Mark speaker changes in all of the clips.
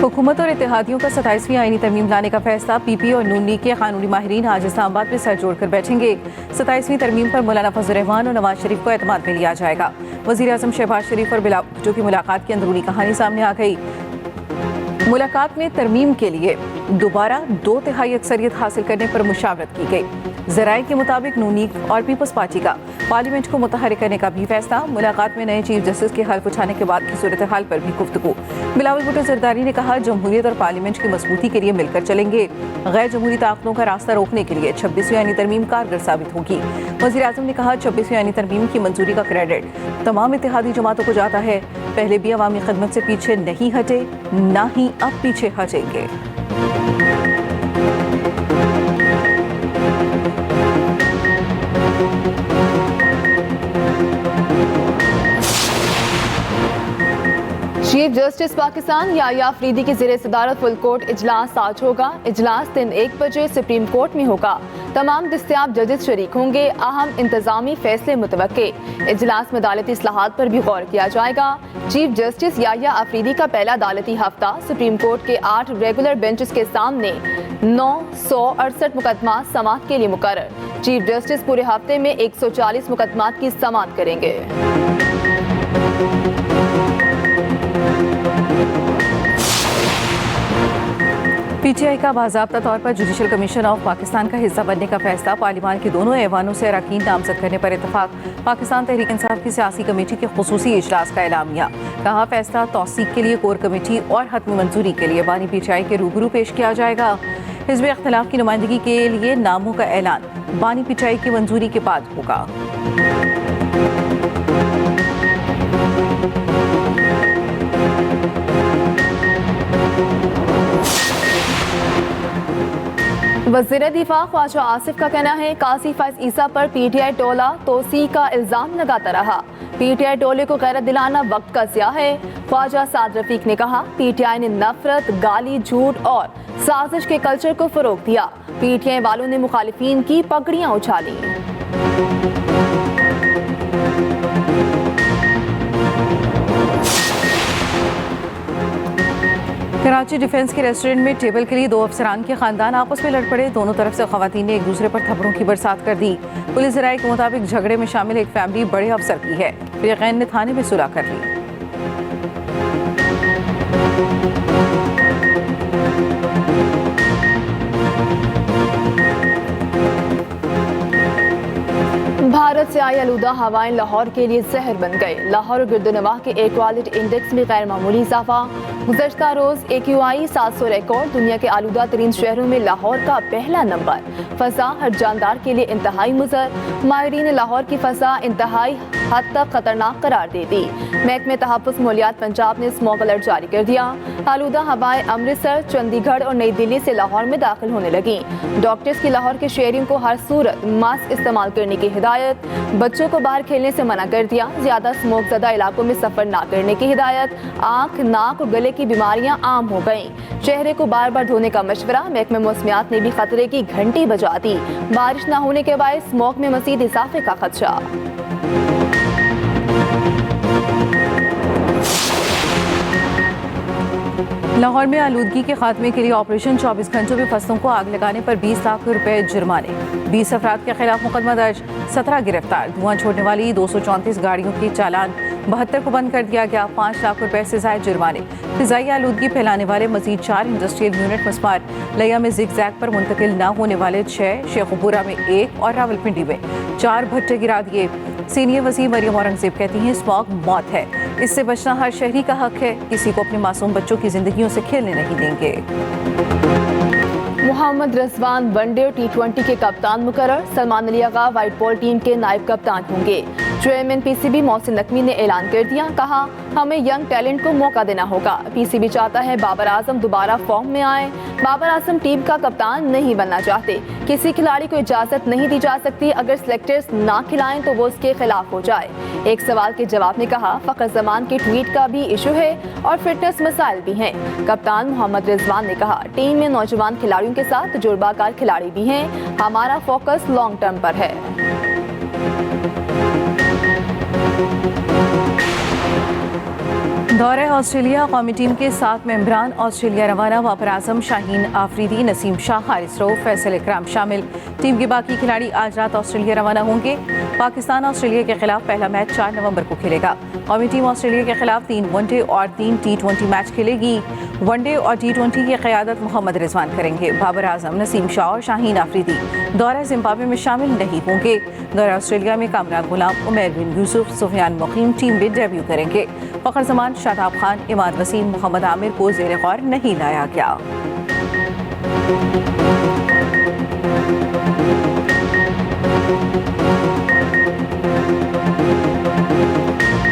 Speaker 1: हुकूमत और इत्तेहादियों का 27वीं आईनी तरमीम लाने का फैसला। पीपी और नून लीग के कानूनी माहिरीन आज इस्लामाबाद में सर जोड़कर बैठेंगे। 27वीं तरमीम पर मौलाना फजल रहमान और नवाज शरीफ को एतमाद में लिया जाएगा। वज़ीर आज़म शहबाज शरीफ और बिलावल भुट्टो की मुलाकात की अंदरूनी कहानी सामने आ गई। मुलाकात में तरमीम के लिए दोबारा 2/3 अक्सरियत हासिल करने पर मुशावरत की गई। ज़राए के मुताबिक नून लीग और पीपल्स पार्टी का पार्लियामेंट को मुतहरिक करने का भी फैसला। मुलाकात में नए चीफ जस्टिस के हल्फ उठाने के बाद की सूरत हाल पर भी गुफ्तगू। बिलावल भुट्टो जरदारी ने कहा, जमहूरियत और पार्लियामेंट की मजबूती के लिए मिलकर चलेंगे। गैर जमहूरी ताकतों का रास्ता रोकने के लिए 26वीं आईनी तरमीम कारगर साबित होगी। वज़ीर आज़म ने कहा, 26वीं आईनी तरमीम की मंजूरी का क्रेडिट तमाम इत्तेहादी जमातों को जाता है। पहले भी अवामी खिदमत से पीछे नहीं हटे, ना ही अब पीछे हटेंगे।
Speaker 2: चीफ जस्टिस पाकिस्तान याह्या अफरीदी की ज़ेरे सदारत फुल कोर्ट इजलास आज होगा। इजलास दिन 1 बजे सुप्रीम कोर्ट में होगा। तमाम दस्तियाब जजेस शरीक होंगे। अहम इंतजामी फैसले मुतवक्के। इजलास में अदालती इस्लाहात पर भी गौर किया जाएगा। चीफ जस्टिस याह्या अफरीदी का पहला अदालती हफ्ता सुप्रीम कोर्ट के 8 रेगुलर बेंचेस के सामने 968 मुकदमा समाअत के लिए मुकर्रर। चीफ जस्टिस पूरे हफ्ते में 140 मुकदमात की समाअत करेंगे।
Speaker 1: पीटीआई का बाज़ाब्ता तौर पर जुडिशल कमीशन ऑफ पाकिस्तान का हिस्सा बनने का फैसला। पार्लियामान के दोनों ऐवानों से अरकान नामजद करने पर इत्तफाक। पाकिस्तान तहरीक इंसाफ की सियासी कमेटी के खुसूसी इजलास का एलामिया। कहा, फैसला तौसीक के लिए कोर कमेटी और हतमी मंजूरी के लिए बानी पीटीआई के रूबरू पेश किया जाएगा। हिज़्ब इख्तिलाफ की नुमाइंदगी के लिए नामों का ऐलान बानी पीटीआई की मंजूरी के बाद होगा।
Speaker 2: वज़ीर दिफा ख्वाजा आसिफ का कहना है, काजी फैज ईसा पर पीटीआई टोला तोसी का इल्जाम लगाता रहा। पीटीआई टोले को गैरत दिलाना वक्त का ज़िया है। ख्वाजा साद रफीक ने कहा, पीटीआई ने नफरत, गाली, झूठ और साजिश के कल्चर को फरोग दिया। पीटीआई वालों ने मुखालिफिन की पगड़ियां उछाली।
Speaker 1: कराची डिफेंस के रेस्टोरेंट में टेबल के लिए 2 अफसरान के खानदान आपस में लड़ पड़े। दोनों तरफ से खवातीन ने एक दूसरे पर थप्पड़ों की बरसात कर दी। पुलिस ज़राए के मुताबिक झगड़े में शामिल एक फैमिली बड़े अफसर की है। फिरैन ने थाने में सुलह कर ली।
Speaker 2: भारत से आई आलूदा हवाएं लाहौर के लिए जहर बन गए। लाहौर और गिरदोनवाह के एयर क्वालिटी इंडेक्स में गैर मामूली इजाफा। गुज़श्ता रोज AQI 700 रिकॉर्ड। दुनिया के आलूदा तरीन शहरों में लाहौर का पहला नंबर। फ़ज़ा हर जानदार के लिए इंतहाई मुज़र। माहिरीन ने लाहौर की फ़ज़ा इंतहाई हद तक खतरनाक करार दे दी। महकमे तहफ़्फ़ुज़ माहौलियात पंजाब ने स्मॉग अलर्ट जारी कर दिया। आलूदा हवाएं अमृतसर, चंडीगढ़ और नई दिल्ली से लाहौर में दाखिल होने लगी। डॉक्टर्स की लाहौर के शहरियों को हर सूरत मास्क इस्तेमाल करने की हिदायत। बच्चों को बाहर खेलने से मना कर दिया। ज़्यादा स्मोक ज़दा इलाकों में सफ़र ना करने की हिदायत। आँख, नाक और गले की बीमारियां आम हो गईं। चेहरे को बार बार धोने का मशवरा। महकमे मौसमियात ने भी खतरे की घंटी बजा दी। बारिश न होने के बाद स्मोक में मज़ीद इजाफे का खदशा।
Speaker 1: लाहौर में आलूदगी के खात्मे के लिए ऑपरेशन 24 घंटों में फसलों को आग लगाने पर 20 लाख रुपए जुर्माने। 20 अफराद के खिलाफ मुकदमा दर्ज, 17 गिरफ्तार। धुआं छोड़ने वाली 234 गाड़ियों की चालान 72 को बंद कर दिया गया। 5 लाख रुपए से ज़ायद जुर्माने। फ़िज़ाई आलूदगी फैलाने वाले मजीद 4 इंडस्ट्रियल यूनिट मस्मार। लिया में जिग-जैग पर मुंतकिल न होने वाले 6, शेखुपुरा में 1 और रावलपिंडी में 4 भट्टे गिरा दिए। सीनियर वज़ीर मरियम औरंगज़ेब कहती हैं, स्मॉग मौत है, इससे बचना हर शहरी का हक है। किसी को अपने मासूम बच्चों की जिंदगियों से खेलने नहीं देंगे।
Speaker 2: मोहम्मद रिजवान वनडे और T20 के कप्तान मुकर्रर। Salman Ali Agha white ball team के नायब कप्तान होंगे। चेयरमैन PCB मोहसिन नकवी ने ऐलान कर दिया। कहा, हमें यंग टैलेंट को मौका देना होगा। PCB चाहता है बाबर आजम दोबारा फॉर्म में आए। बाबर आजम टीम का कप्तान नहीं बनना चाहते। किसी खिलाड़ी को इजाजत नहीं दी जा सकती। अगर सिलेक्टर्स ना खिलाएं तो वो उसके खिलाफ हो जाए। एक सवाल के जवाब में कहा, फ़खर जमान के ट्वीट का भी इशू है और फिटनेस मसाइल भी हैं। कप्तान मोहम्मद रिजवान ने कहा, टीम में नौजवान खिलाड़ियों के साथ तजुर्बाकार खिलाड़ी भी हैं। हमारा फोकस लॉन्ग टर्म पर है।
Speaker 1: दौरे ऑस्ट्रेलिया कौमी टीम के 7 मेंबरान ऑस्ट्रेलिया रवाना। बाबर आजम, शाहीन आफरीदी, नसीम शाह, हारिस रऊफ, फैसल इकराम शामिल। टीम के बाकी खिलाड़ी आज रात ऑस्ट्रेलिया रवाना होंगे। पाकिस्तान ऑस्ट्रेलिया के खिलाफ पहला मैच 4 नवंबर को खेलेगा। कौमी टीम ऑस्ट्रेलिया के खिलाफ 3 वनडे और 3 T20 मैच खेलेगी। वनडे और T20 की क़यादत मोहम्मद रिजवान करेंगे। बाबर आजम, नसीम शाह और शाहीन आफरीदी दौरा जिम्बाब्वे में शामिल नहीं होंगे। दौरा ऑस्ट्रेलिया में कामरान गुलाम, उमैर बिन यूसुफ, सुफियान मुकीम टीम में डेब्यू करेंगे। फ़खर जमान, शादाब खान, इमाद वसीम, मोहम्मद आमिर को ज़ेर गौर नहीं लाया गया।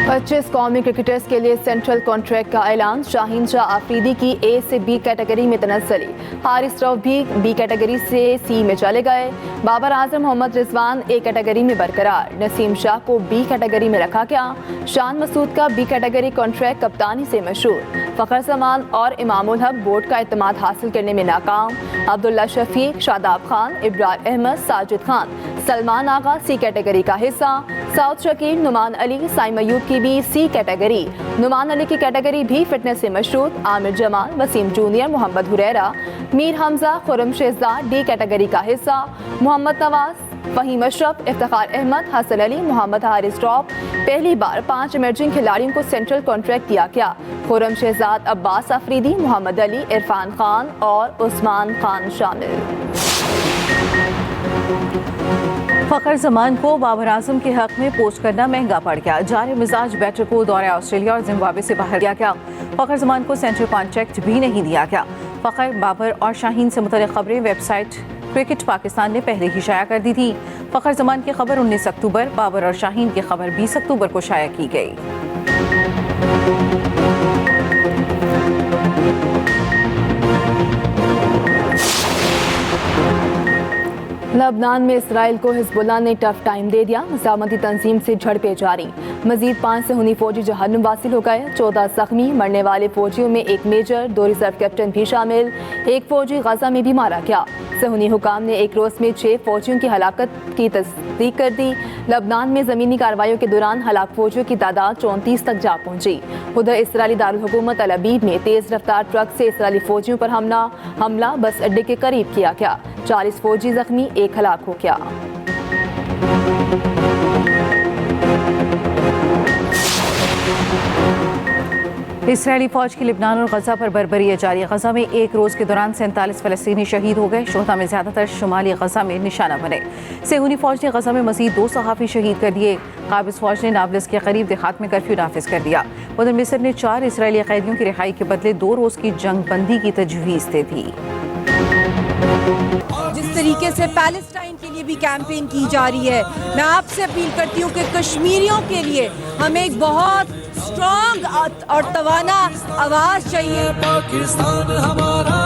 Speaker 2: पच्चीस कौमी क्रिकेटर्स के लिए सेंट्रल कॉन्ट्रैक्ट का ऐलान। शाहीन शाह आफरीदी की ए से बी कैटेगरी में तनज़्ज़ुली। हारिस रऊफ भी बी कैटेगरी से सी में चले गए। बाबर आजम, मोहम्मद रिजवान ए कैटेगरी में बरकरार। नसीम शाह को बी कैटेगरी में रखा गया। शान मसूद का बी कैटेगरी कॉन्ट्रैक्ट कप्तानी से मशहूर। फ़खर जमान और इमामुल हक बोर्ड का एतमाद हासिल करने में नाकाम। अब्दुल्ला शफीक, शादाब खान, इब्रार अहमद, साजिद खान, सलमान आगा सी कैटेगरी का हिस्सा। साउथ शकील, नुमान अली, साइम अयूब की भी सी कैटेगरी। नुमान अली की कैटेगरी भी फिटनेस से मशहूर। Aamir Jamal, Waseem junior, Mohammad Huraira, Mir Hamza, Khurram Shahzad D category का हिस्सा। मोहम्मद नवाज, फहीम अशरफ, इफ्तिखार अहमद, हसन अली, मोहम्मद हारिस रऊफ। पहली बार 5 इमर्जिंग खिलाड़ियों को सेंट्रल कॉन्ट्रैक्ट दिया गया। खुरम शेहजाद, अब्बास अफरीदी, मोहम्मद अली, इरफान खान और उस्मान खान शामिल।
Speaker 1: फ़खर जमान को बाबर आजम के हक में पोस्ट करना महंगा पड़ गया। जारे मिजाज बैटर को दौरे ऑस्ट्रेलिया और जिम्बाब्वे से बाहर किया गया। फ़खर जमान को सेंट्रल कॉन्ट्रैक्ट भी नहीं दिया गया। फ़खर, बाबर और शाहीन से मुतल्लिक़ खबरें वेबसाइट क्रिकेट पाकिस्तान ने पहले ही शाया कर दी थी। फ़खर जमान की खबर 19 अक्टूबर, बाबर और शाहीन की खबर 20 अक्टूबर को शाया की गई।
Speaker 2: लबनान में इसराइल को हिजबुल्लाह ने टफ टाइम दे दिया। मज़ामती तंजीम से झड़पें जारी। मजीद 5 सुन्नी फौजी जहन्नुम वासिल हो गए। 14 जख्मी। मरने वाले फौजियों में 1 मेजर, 2 रिजर्व कैप्टन भी शामिल। 1 फौजी गजा में भी मारा गया। सहूनी हुकाम ने एक रोज़ में 6 फौजियों की हलाकत की तस्दीक कर दी। लबनान में ज़मीनी कार्रवाइयों के दौरान हलाक फौजियों की तादाद 34 तक जा पहुंची। उधर इसराइली दारुल हुकूमत अल अबीब में तेज़ रफ्तार ट्रक से इसराइली फौजियों पर हमला बस अड्डे के करीब किया गया। 40 फौजी जख्मी, 1 हलाक हो गया।
Speaker 1: इसराइली फौज की लिबनान और गजा पर बर्बरी जारी। गजा में एक रोज़ के दौरान 47 फ़लस्तीनी शहीद हो गए। शोहदा में ज़्यादातर शुमाली गजा में निशाना बने। सेहूनी फौज ने गजा में मज़ीद 2 सहाफ़ी शहीद कर दिए। काबिज़ फौज ने नाबलिस के करीब देहात में कर्फ्यू नाफिज कर दिया। उधर मिस्र ने 4 इसराइली कैदियों की रिहाई के बदले 2 रोज़ की जंग बंदी की तजवीज़ दे दी।
Speaker 3: जिस तरीके से पैलेस्टाइन के लिए भी कैंपेन की जा रही है, मैं आपसे अपील करती हूँ कि कश्मीरियों के लिए हमें एक बहुत स्ट्रॉन्ग और तवाना आवाज चाहिए। पाकिस्तान हमारा।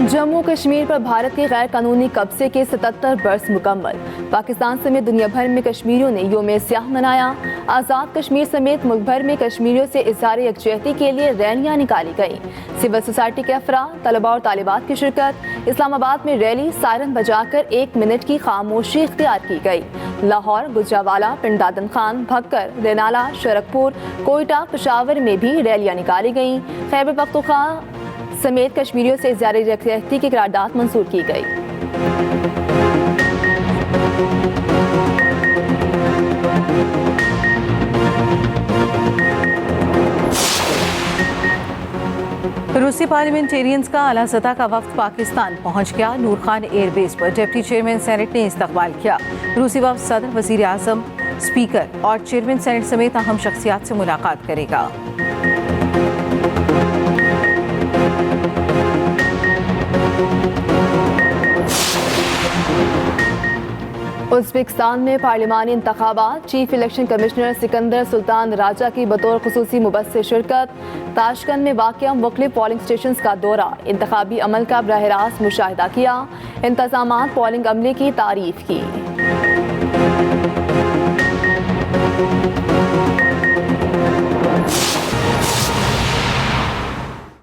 Speaker 2: जम्मू कश्मीर पर भारत के गैर कानूनी कब्जे के 77 बरस मुकम्मल। पाकिस्तान समेत दुनिया भर में कश्मीरियों ने योम स्याह मनाया। आज़ाद कश्मीर समेत मुल्क भर में कश्मीरियों से इज़हार यकजहती के लिए रैलियाँ निकाली गईं। सिविल सोसाइटी के अफराद, तलबा और तालिबात की शिरकत। इस्लामाबाद में रैली सायरन बजाकर 1 मिनट की खामोशी इख्तियार की गई। लाहौर, गुजरावाला, पिंड दादन खान, भक्कर, रेनाला, शरकपुर, कोयटा, पेशावर में भी रैलियाँ निकाली गईं। खैबर पख्तूनख्वा समेत कश्मीरियों से इज़हार यकजहती की करारदाद मंजूर की गई।
Speaker 1: रूसी पार्लियामेंटेरियंस का आला सतह का वफ्द पाकिस्तान पहुंच गया। नूर खान एयरबेस पर डिप्टी चेयरमैन सेनेट ने इस्तकबाल किया। रूसी वफ्द सदर, वजीर आजम, स्पीकर और चेयरमैन सेनेट समेत अहम शख्सियात से मुलाकात करेगा।
Speaker 2: उज़्बेकिस्तान में पार्लिमानी इंतखाबात। Chief election commissioner Sikandar Sultan Raja की बतौर खुसूसी मुबस्सिर शिरकत। ताशकंद में वाक़िया मुख्तलिफ पोलिंग स्टेशन का दौरा। इंतखाबी अमल का बराह रास्त मुशाहिदा किया। इंतज़ामात पोलिंग अमले की तारीफ की।